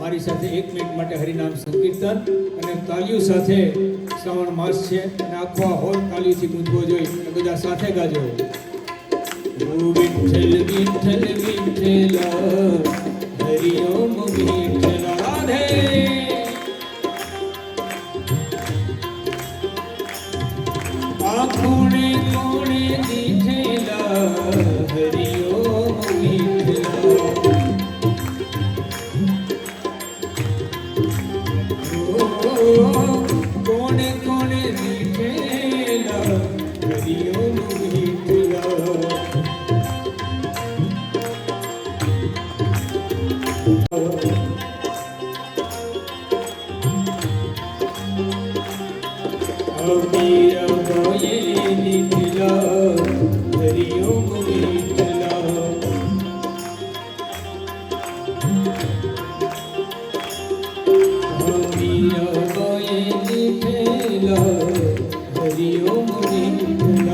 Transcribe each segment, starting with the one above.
મારી સાથે 1 મિનિટ માટે હરિનામ સંકીર્તન અને તાલીઓ સાથે શ્રાવણ માસ છે અને આખો હોલ તાલીઓથી ગુંજવો જોઈએ બધા સાથે ગાજો વિઠ્ઠલ વિઠ્ઠલ વિઠ્ઠલ હરિ ઓમ વિઠ્ઠલ રાધે આ કોણે કોણે દીઠેલા હરિ ઓમ વિઠ્ઠલ કોણે કોણે દીઠેલા હરિ ઓમ વિઠ્ઠલ અમીર ગોયે દીઠેલા હરિ ઓમ વિઠ્ઠલ અમીર ગોયે દીઠેલા હરિ ઓમ વિઠ્ઠલ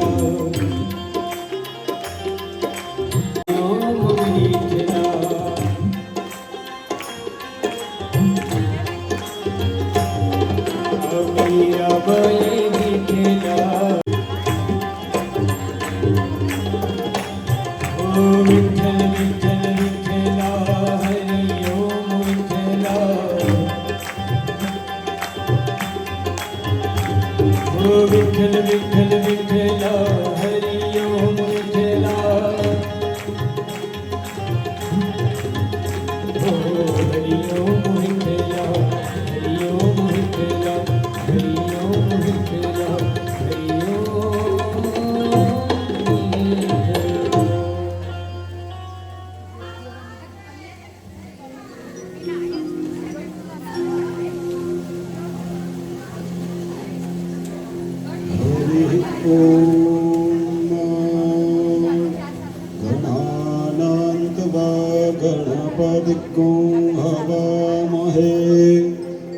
વિઠ્ઠલ વિઠ્ઠલ વિઠ્ઠલ હરિ ઓમ વિઠ્ઠલ હરિ ઓમ વિઠ્ઠલ હરિ ઓમ વિઠ્ઠલ હરિ ઓમ વિઠ્ઠલ હરિ गणपतिं हवामहे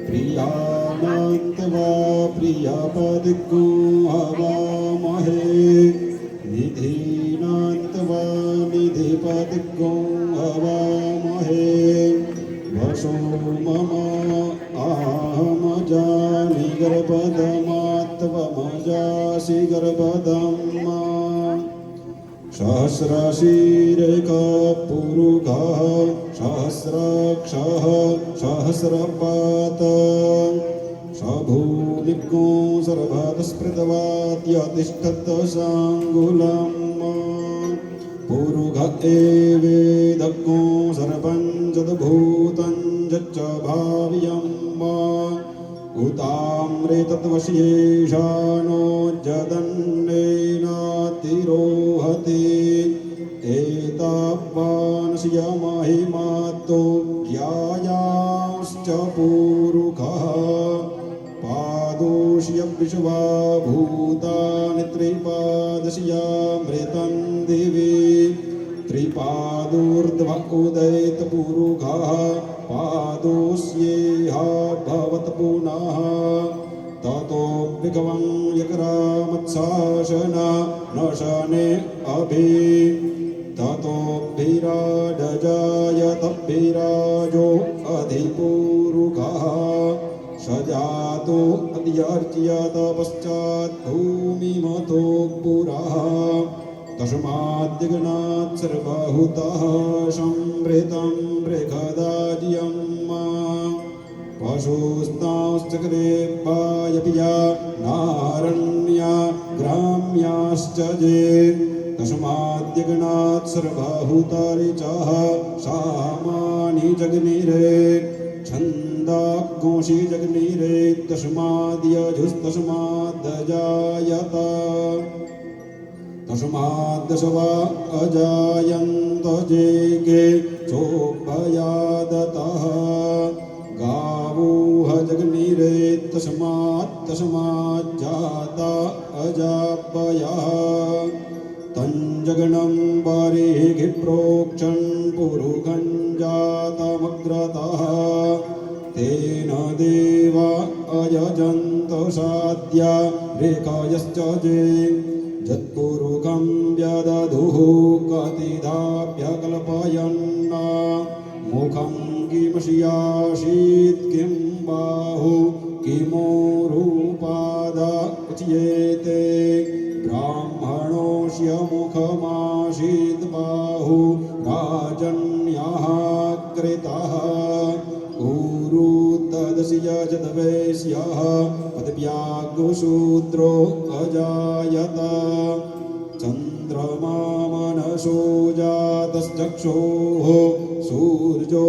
प्रियानन्त्वा प्रियपतिं हवामहे निधिनान्त्वा निधिपतिं हवामहे वशो मम आहमजामि गर्भदमात्वमजासि गर्भदम् सहस्रशीरेकपुरुषः सहस्रक्षः सहस्रपात सभूलिको सर्वतस्पृतवाद्यतिष्ठत्साङ्गुलम् पुरुष एवेदग्गो सर्पञ्चद्भूतं यच्च भाव्यम् उताम्रेतत्वशेषानो जदन्नेनातिरोहति एतावांस्य महिमातो ज्ञायाश्च पुरुषः पादोष्य विश्वभूतानि त्रिपादस्यामृतं दिवि त्रिपादोर्ध्व उदयितपुरुषः पादोस्येह भवत् पुनः ततो विगवं यकरामत्साशन न शने अभि ततो विराडजायत विराजो अधिपुरुषः सजातो अद्यर्च्यत पश्चात् भूमिमतो पुरः तस्माद्दिग्नात् सर्वभूतः संवृतं बृहदाज्यम् पशुस्तांश्चक्रे वायव्या नारण्या ग्राम्याश्च ये तस्माद्दिग्नात् सर्वभूतानि च सामानि जग्निरे छन्दाग्गोषि जग्निरे तस्माद्यजुस्तस्माद्जायत तस्माद्दशवा अजायन्त जेके चोभयादतः गावोह जग्निरे तस्माज्जाता अजापयः तञ्जगनं वारिः प्रोक्षन् पुरुषं जातमग्रतः तेन देवा अयजन्तो साध्या रेखायश्च जे जत्पुरुखं व्यदधुः कतिधाभ्यकल्पयन् मुखं किमस्यासीत् किं बाहु किमोरूपाद उच्येते ब्राह्मणोऽस्य मुखमासीत् बाहु राजन्यः कृतः उरुतदस्य जदवैश्यः पदव्यागुशूद्रो अजायत चन्द्रमा मनसो जातश्चक्षुः सूर्यो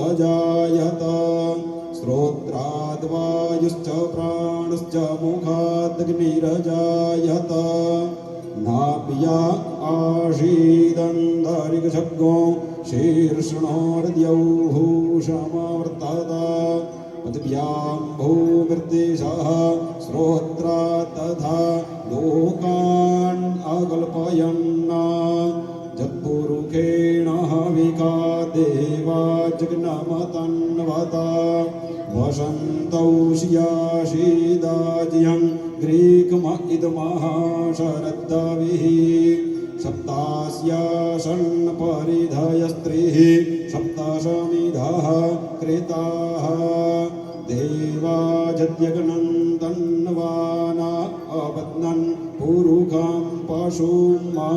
अजायत श्रोत्राद्वायुश्च प्राणश्च मुखादग्निरजायत नाभ्या आशीदन्तरिक्षग्गो शीर्षणोर्द्यौः समवर्तत पदव्यां भूमिर्देशः श्रोत्रा तथा लोकान् अकल्पयन् जत्पुरुषेण हविका देवा जग्नमतन्वता वसन्तौ स्याशीदाज्यं ग्रीकम इदमः शरद्दविः सप्तास्यासन् परिधयस्त्रिः सप्तशमिधः कृताः देवा जद्यग्नं तन्वाना अपत्नन् पुरुखं पशुं मा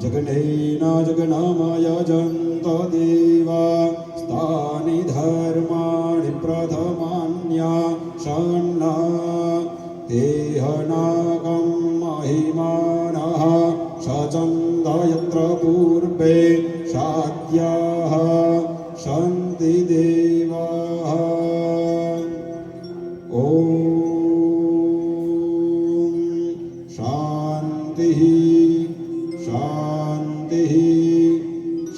जगनेन जगनामयजन्त देवा स्थानि धर्माणि प्रथमान्या षण्णा तेहनाकं महिमानः सचन्द यत्र पूर्वे साध्याः सन्ति देवाः ॐ शान्तिः शान्तिः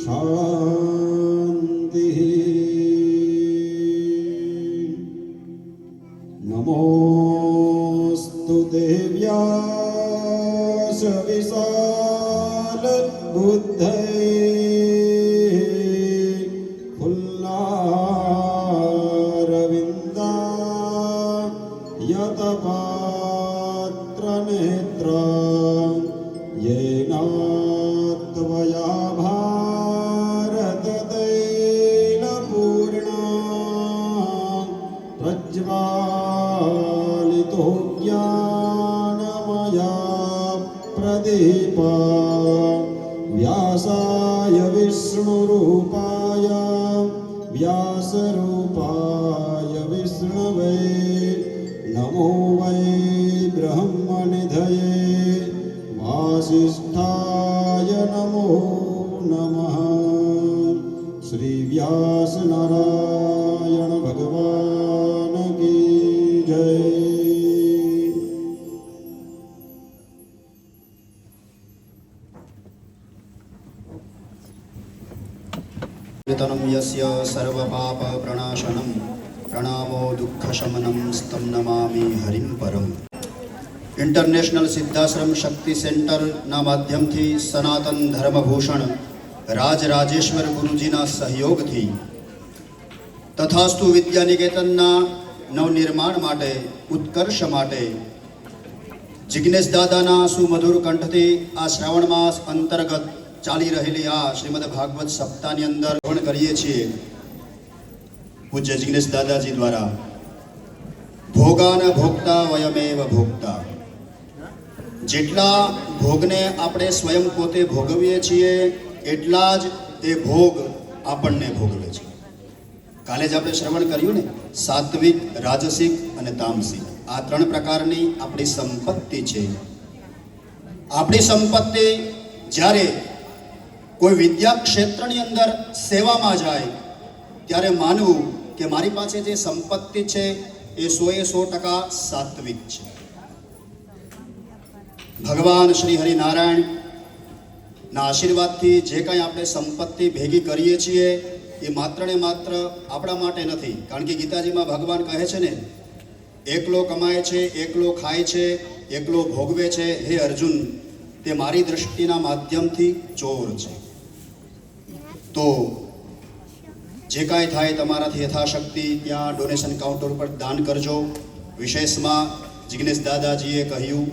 शान्तिः नमोऽस्तु देव्यास विशाल बुद्धये फुल्लारविन्दा यतपात्रनेत्र येना त्वया भारततैलपूर्णा प्रज्वालितो ज्ञानमया प्रदीपा व्यासाय विष्णुरूपाय व्यासरूपाय विष्णवे नमो वै ब्रह्मनिधये वासिष्ठाय नमो नमः श्री व्यास नारायण भगवान की जय। कीर्तनं यस्य सर्वपापप्रणाशनं प्रणामो दुःखशमनं स्तं नमामि हरिं परम। ઇન્ટરનેશનલ સિદ્ધાશ્રમ શક્તિ સેન્ટરના માધ્યમથી સનાતન ધર્મભૂષણ રાજરાજેશ્વર ગુરુજીના સહયોગથી તથાસ્તુ વિદ્યાનિકેતનના નવનિર્માણ માટે ઉત્કર્ષ માટે જિજ્ઞેશ દાદાના સુમધુર કંઠથી આ શ્રાવણ માસ અંતર્ગત ચાલી રહેલી આ શ્રીમદ ભાગવત સપ્તાહની અંદર શ્રવણ કરીએ છીએ પૂજ્ય જિજ્ઞેશ દાદાજી દ્વારા ભોગાન ભોગતા વયમેવ ભોગતા। જેટલા ભોગને આપણે સ્વયં પોતે ભોગવીએ છીએ એટલા જ એ ભોગ આપણને ભોગવે છે। કાલે જ આપણે શ્રવણ કર્યું ને, સાત્વિક, રાજસિક અને તામસિક આ ત્રણ પ્રકારની આપણી સંપત્તિ છે। આપણી સંપત્તિ જ્યારે કોઈ વિદ્યા ક્ષેત્રની અંદર સેવામાં જાય ત્યારે માનવું કે મારી પાસે જે સંપત્તિ છે એ 100% સાત્વિક છે। ભગવાન શ્રી હરિનારાયણના આશીર્વાદથી જે કાંઈ આપણે સંપત્તિ ભેગી કરીએ છીએ એ માત્ર ને માત્ર આપણા માટે નથી, કારણ કે ગીતાજીમાં ભગવાન કહે છે ને, એકલો કમાય છે, એકલો ખાય છે, એકલો ભોગવે છે, હે અર્જુન તે મારી દૃષ્ટિના માધ્યમથી ચોર છે। તો જે કાંઈ થાય તમારાથી યથાશક્તિ ત્યાં ડોનેશન કાઉન્ટર ઉપર દાન કરજો. વિશેષમાં જિગ્નેશ દાદાજીએ કહ્યું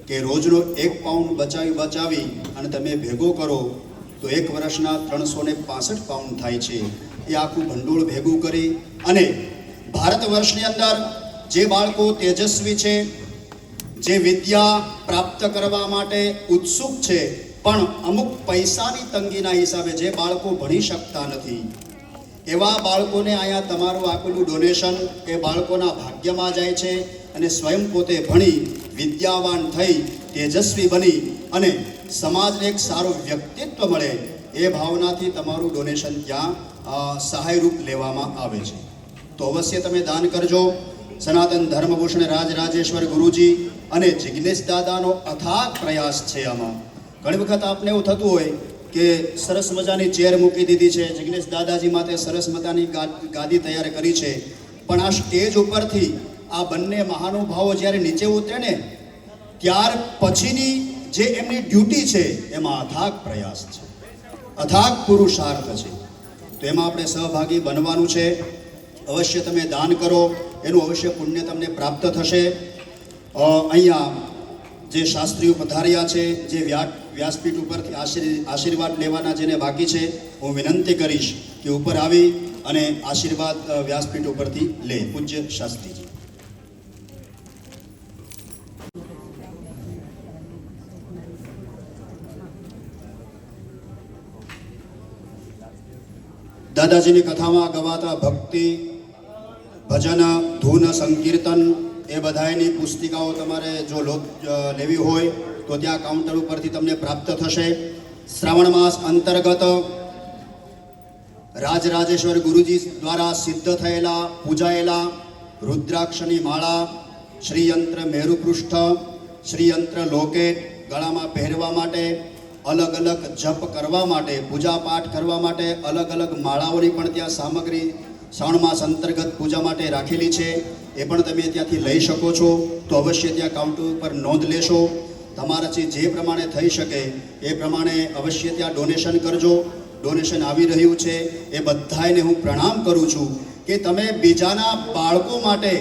કે રોજનો 1 પાઉન્ડ બચાવી અને તમે ભેગો કરો તો 1 વર્ષના 365 પાઉન્ડ થાય છે. એ આખું ભંડોળ ભેગું કરી અને ભારત વર્ષની અંદર જે બાળકો તેજસ્વી છે, જે વિદ્યા પ્રાપ્ત કરવા માટે ઉત્સુક છે, પણ અમુક પૈસાની તંગીના હિસાબે જે બાળકો ભણી શકતા નથી, એવા બાળકોને અહીંયા તમારું આપેલું ડોનેશન એ બાળકોના ભાગ્યમાં જાય છે અને સ્વયં પોતે ભણી વિદ્યાવાન થઈ તેજસ્વી બની અને સમાજને એક સારું વ્યક્તિત્વ મળે એ ભાવનાથી તમારું ડોનેશન ત્યાં સહાયરૂપ લેવામાં આવે છે. તો અવશ્ય તમે દાન કરજો. સનાતન ધર્મભૂષણ રાજરાજેશ્વર ગુરુજી અને જિગ્નેશ દાદાનો અથાગ પ્રયાસ છે. આમાં ઘણી વખત આપને એવું થતું હોય કે સરસ મજાની ચેર મૂકી દીધી છે, જિગ્નેશ દાદાજી માટે સરસ મજાની ગાદી તૈયાર કરી છે, પણ આ સ્ટેજ ઉપરથી આ બંને મહાનુભાવો જ્યારે નીચે ઉતરે ને ત્યાર પછીની જે એમની ડ્યુટી છે એમાં અથાગ પ્રયાસ છે, અથાગ પુરુષાર્થ છે. તો એમાં આપણે સહભાગી બનવાનું છે. અવશ્ય તમે દાન કરો, એનું અવશ્ય પુણ્ય તમને પ્રાપ્ત થશે. અહીંયા જે શાસ્ત્રીઓ પધાર્યા છે, જે વ્યાસપીઠ ઉપરથી આશીર્વાદ લેવાના જેને બાકી છે, હું વિનંતી કરીશ કે ઉપર આવી અને આશીર્વાદ વ્યાસપીઠ ઉપરથી લે. પૂજ્ય શાસ્ત્રીજી. દાદાજીની કથામાં ગવાતા ભક્તિ, ભજન, ધૂન, સંકીર્તન એ બધાની પુસ્તિકાઓ તમારે જો લેવી હોય તો ત્યાં કાઉન્ટર ઉપરથી તમને પ્રાપ્ત થશે. શ્રાવણ માસ અંતર્ગત રાજરાજેશ્વર ગુરુજી દ્વારા સિદ્ધ થયેલા, પૂજાયેલા રુદ્રાક્ષની માળા, શ્રીયંત્ર મેરુપૃષ્ઠ, શ્રીયંત્ર લોકેટ ગળામાં પહેરવા માટે, અલગ અલગ જપ કરવા માટે, પૂજા પાઠ કરવા માટે અલગ અલગ માળાઓની પણ ત્યાં સામગ્રી શ્રાવણ માસ અંતર્ગત પૂજા માટે રાખેલી છે. એ પણ તમે ત્યાંથી લઈ શકો છો. તો અવશ્ય ત્યાં કાઉન્ટર ઉપર નોંધ લેશો. તમારાથી જે પ્રમાણે થઈ શકે એ પ્રમાણે અવશ્ય ત્યાં ડોનેશન કરજો. ડોનેશન આવી રહ્યું છે એ બધાને હું પ્રણામ કરું છું કે તમે બીજાના બાળકો માટે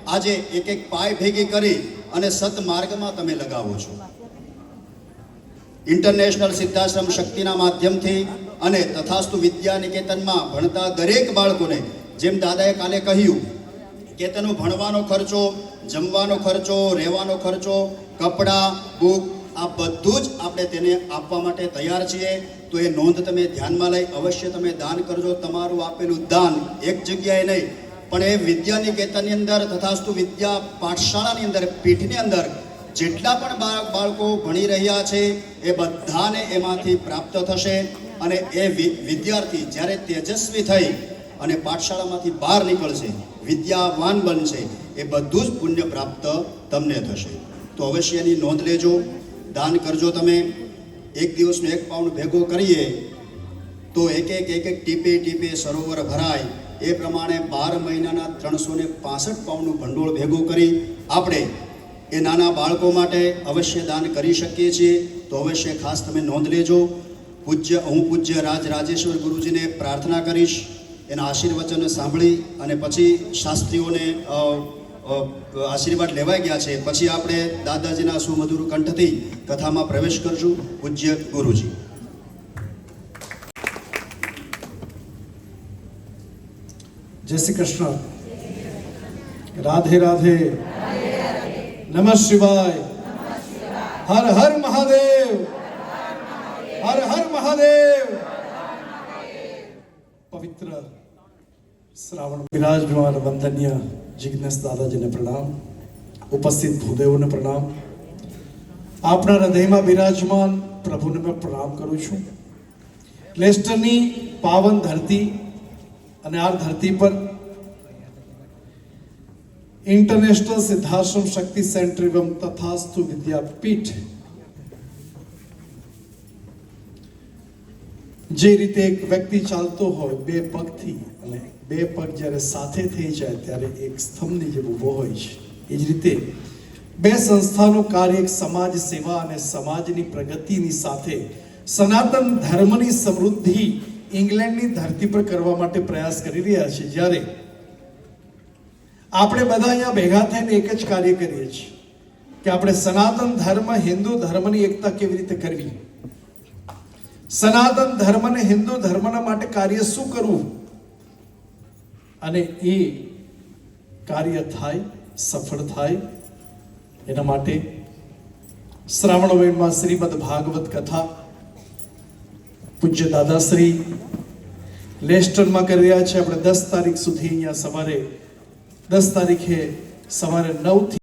આજે એક પાય ભેગી કરી અને સત્માર્ગમાં તમે લગાવો છો. ઇન્ટરનેશનલ સિદ્ધાશ્રમ શક્તિના માધ્યમથી અને તથાસ્તુ વિદ્યા નિકેતનમાં ભણતા દરેક બાળકોને જેમ દાદાએ કાલે કહ્યું કે તેનો ભણવાનો ખર્ચો, જમવાનો ખર્ચો, રહેવાનો ખર્ચો, કપડાં, બુક આ બધું જ આપણે તેને આપવા માટે તૈયાર છીએ. તો એ નોંધ તમે ધ્યાનમાં લઈ અવશ્ય તમે દાન કરજો. તમારું આપેલું દાન એક જગ્યાએ નહીં પણ એ વિદ્યા નિકેતનની અંદર તથાસ્તુ વિદ્યા પાઠશાળાની અંદર, પીઠની અંદર જેટલા પણ બાળકો ભણી રહ્યા છે એ બધાને એમાંથી પ્રાપ્ત થશે. અને એ વિદ્યાર્થી જ્યારે તેજસ્વી થઈ અને પાઠશાળામાંથી બહાર નીકળશે, વિદ્યાવાન બનશે, એ બધું જ પુણ્ય પ્રાપ્ત તમને થશે. તો અવશ્ય એની નોંધ લેજો. દાન કરજો. તમે એક દિવસનો 1 પાઉન્ડ ભેગો કરીએ તો એક ટીપે સરોવર ભરાય. એ પ્રમાણે 12 મહિનાના 365 પાઉન્ડનું ભંડોળ ભેગું કરી આપણે એ નાના બાળકો માટે અવશ્ય દાન કરી શકીએ છીએ. તો અવશ્ય ખાસ તમે નોંધ લેજો. હું પૂજ્ય રાજરાજેશ્વર ગુરુજીને પ્રાર્થના કરીશ, એના આશીર્વચન સાંભળી અને પછી શાસ્ત્રીઓને આશીર્વાદ લેવાઈ ગયા છે. પછી આપણે દાદાજીના સુમધુર કંઠથી કથામાં પ્રવેશ કરશું. પૂજ્ય ગુરુજી. જય શ્રી કૃષ્ણ. રાધે રાધે. નમઃ શિવાય. હર હર મહાદેવ. હર હર મહાદેવ. પવિત્ર શ્રાવણ બિરાજમાન વંદનીય જિગ્નેશ દાદાજીને પ્રણામ. ઉપસ્થિત ભૂદેવોને પ્રણામ. આપણા હૃદયમાં બિરાજમાન પ્રભુને મેં પ્રણામ કરું છું. લેસ્ટરની પાવન ધરતી અને આ ધરતી પર इंटरनेशनल सिद्धाश्रम शक्ति सेंटर एवं तथास्तु विद्यापीठ જે રીતે એક વ્યક્તિ ચાલતો હોય 2 પગથી અને 2 પગ જ્યારે સાથે થઈ જાય ત્યારે એક સ્તંભની જેમ ઊભો હોય છે, એ જ રીતે 2 સંસ્થાનું કાર્ય એક સમાજ સેવા અને સમાજની પ્રગતિની સાથે સનાતન ધર્મની સમૃદ્ધિ ઇંગ્લેન્ડની ધરતી પર કરવા માટે પ્રયાસ કરી રહ્યા છે, જ્યારે આપણે બધા અહીંયા ભેગા થઈને એક જ કાર્ય કરીએ છીએ કે આપણે સનાતન ધર્મ હિન્દુ ધર્મની એકતા કેવી રીતે કરવી, સનાતન ધર્મ અને હિન્દુ ધર્મના માટે કાર્ય શું કરવું, અને એ કાર્ય થાય, સફળ થાય, એના માટે શ્રાવણ મહિનામાં શ્રીમદ ભાગવત કથા પૂજ્ય દાદાશ્રી લેસ્ટરમાં કરી રહ્યા છે. આપણે 10 તારીખ સુધી અહીંયા સવારે 10 તારીખે સવારે 9 થી